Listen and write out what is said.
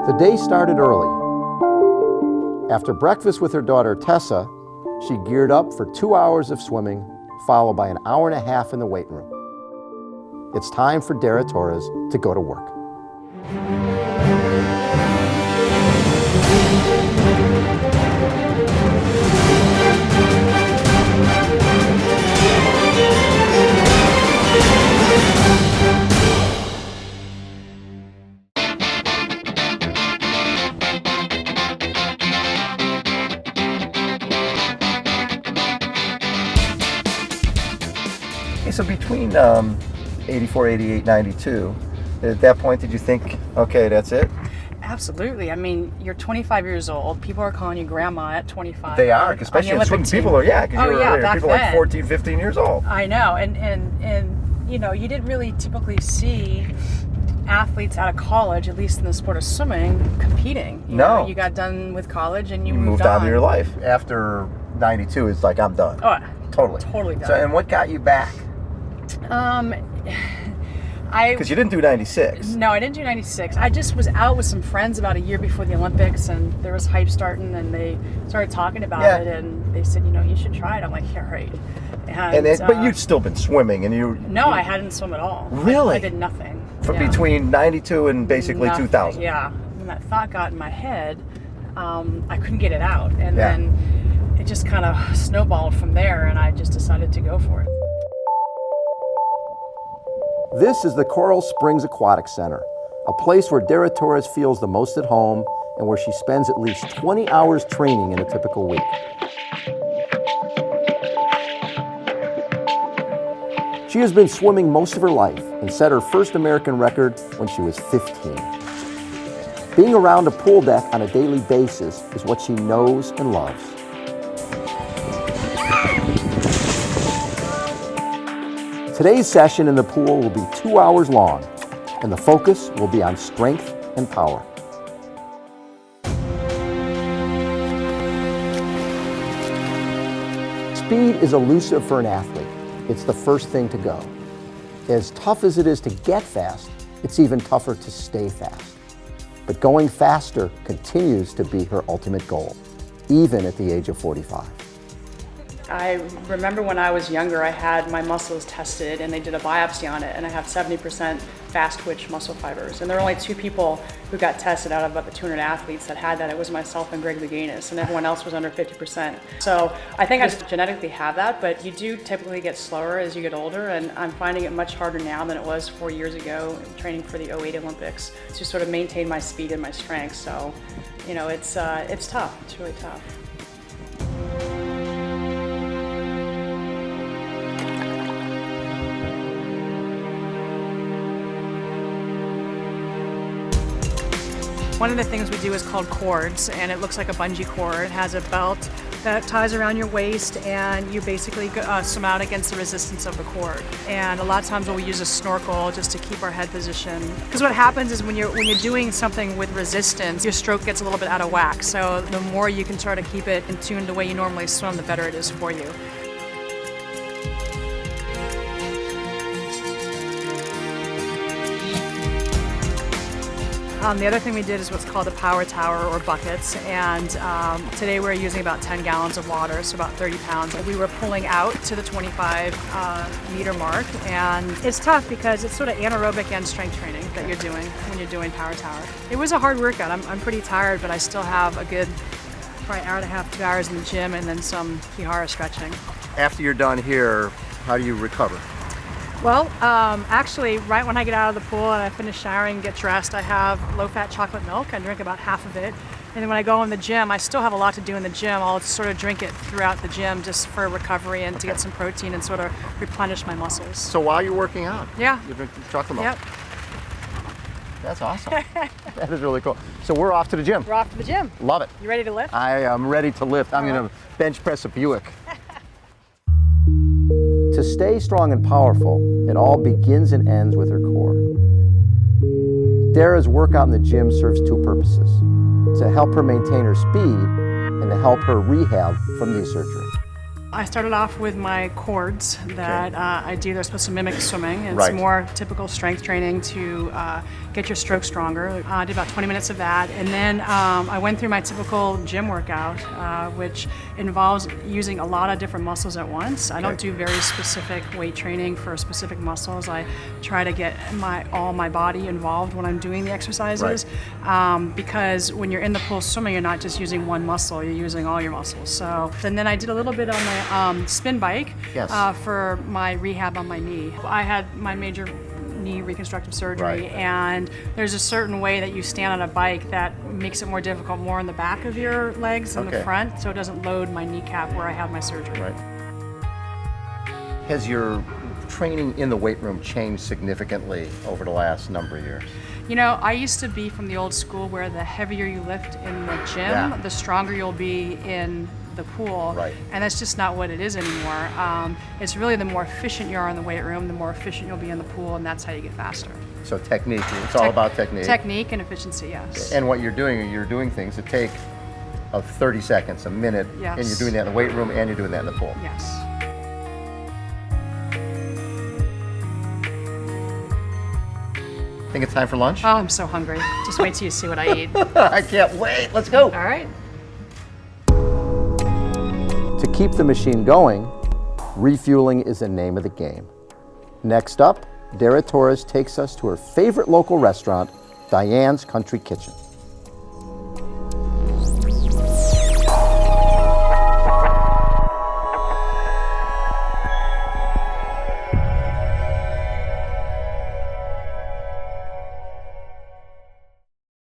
The day started early. After breakfast with her daughter Tessa, she geared up for 2 hours of swimming, followed by an hour and a half in the weight room. It's time for Dara Torres to go to work. So between 84, 88, 92, at that point, did you think, okay, that's it? Absolutely. I mean, you're 25 years old. People are calling you grandma at 25. They are, especially in swimming. People are, yeah, because people are like 14, 15 years old. I know. And you know, you didn't really typically see athletes out of college, at least in the sport of swimming, competing. You know, you got done with college and you moved on to your life. After 92, it's like, I'm done. Oh, Totally done. So, and what got you back? Because you didn't do 96. No, I didn't do 96. I just was out with some friends about a year before the Olympics, and there was hype starting, and they started talking about it, and they said, you know, you should try it. I'm like, yeah, right. But you'd still been swimming, and you... No, I hadn't swum at all. Really? I did nothing. From between 92 and basically nothing. 2000. Yeah. When that thought got in my head, I couldn't get it out, and then it just kind of snowballed from there, and I just decided to go for it. This is the Coral Springs Aquatic Center, a place where Dara Torres feels the most at home and where she spends at least 20 hours training in a typical week. She has been swimming most of her life and set her first American record when she was 15. Being around a pool deck on a daily basis is what she knows and loves. Today's session in the pool will be 2 hours long, and the focus will be on strength and power. Speed is elusive for an athlete. It's the first thing to go. As tough as it is to get fast, it's even tougher to stay fast. But going faster continues to be her ultimate goal, even at the age of 45. I remember when I was younger, I had my muscles tested and they did a biopsy on it, and I have 70% fast twitch muscle fibers. And there were only 2 people who got tested out of about the 200 athletes that had that. It was myself and Greg Louganis, and everyone else was under 50%. So I think I just genetically have that, but you do typically get slower as you get older, and I'm finding it much harder now than it was 4 years ago, training for the '08 Olympics, to sort of maintain my speed and my strength. So, you know, it's tough. It's really tough. One of the things we do is called cords, and it looks like a bungee cord. It has a belt that ties around your waist, and you basically swim out against the resistance of the cord. And a lot of times we use a snorkel just to keep our head positioned. Because what happens is when you're doing something with resistance, your stroke gets a little bit out of whack. So the more you can try to keep it in tune the way you normally swim, the better it is for you. The other thing we did is what's called a power tower or buckets, and today we're using about 10 gallons of water, so about 30 pounds. We were pulling out to the 25 meter mark, and it's tough because it's sort of anaerobic and strength training that you're doing when you're doing power tower. It was a hard workout. I'm pretty tired, but I still have a good probably hour and a half, 2 hours in the gym, and then some Kihara stretching. After you're done here, how do you recover? Well, actually, right when I get out of the pool and I finish showering and get dressed, I have low-fat chocolate milk. I drink about half of it. And then when I go in the gym, I still have a lot to do in the gym. I'll sort of drink it throughout the gym just for recovery and to get some protein and sort of replenish my muscles. So while you're working out, you drink chocolate milk? Yep. That's awesome. That is really cool. So we're off to the gym. We're off to the gym. Love it. You ready to lift? I am ready to lift. I'm going to bench press a Buick. To stay strong and powerful, it all begins and ends with her core. Dara's workout in the gym serves 2 purposes: to help her maintain her speed and to help her rehab from knee surgery. I started off with my cords that I do. They're supposed to mimic swimming. It's Right. more typical strength training to get your stroke stronger. I did about 20 minutes of that. And then I went through my typical gym workout, which involves using a lot of different muscles at once. I don't do very specific weight training for specific muscles. I try to get all my body involved when I'm doing the exercises. Because when you're in the pool swimming, you're not just using one muscle, you're using all your muscles. So, and then I did a little bit on my spin bike for my rehab on my knee. I had my major knee reconstructive surgery, and there's a certain way that you stand on a bike that makes it more difficult, more in the back of your legs than the front, so it doesn't load my kneecap where I had my surgery. Has your training in the weight room changed significantly over the last number of years? You know, I used to be from the old school where the heavier you lift in the gym, the stronger you'll be in the pool, and that's just not what it is anymore. It's really the more efficient you are in the weight room, the more efficient you'll be in the pool, and that's how you get faster. So technique, it's all about technique. Technique and efficiency, yes. And what you're doing things that take 30 seconds, a minute, and you're doing that in the weight room and you're doing that in the pool. Yes. Think it's time for lunch? Oh, I'm so hungry. Just wait till you see what I eat. I can't wait. Let's go. All right. To keep the machine going, refueling is the name of the game. Next up, Dara Torres takes us to her favorite local restaurant, Diane's Country Kitchen.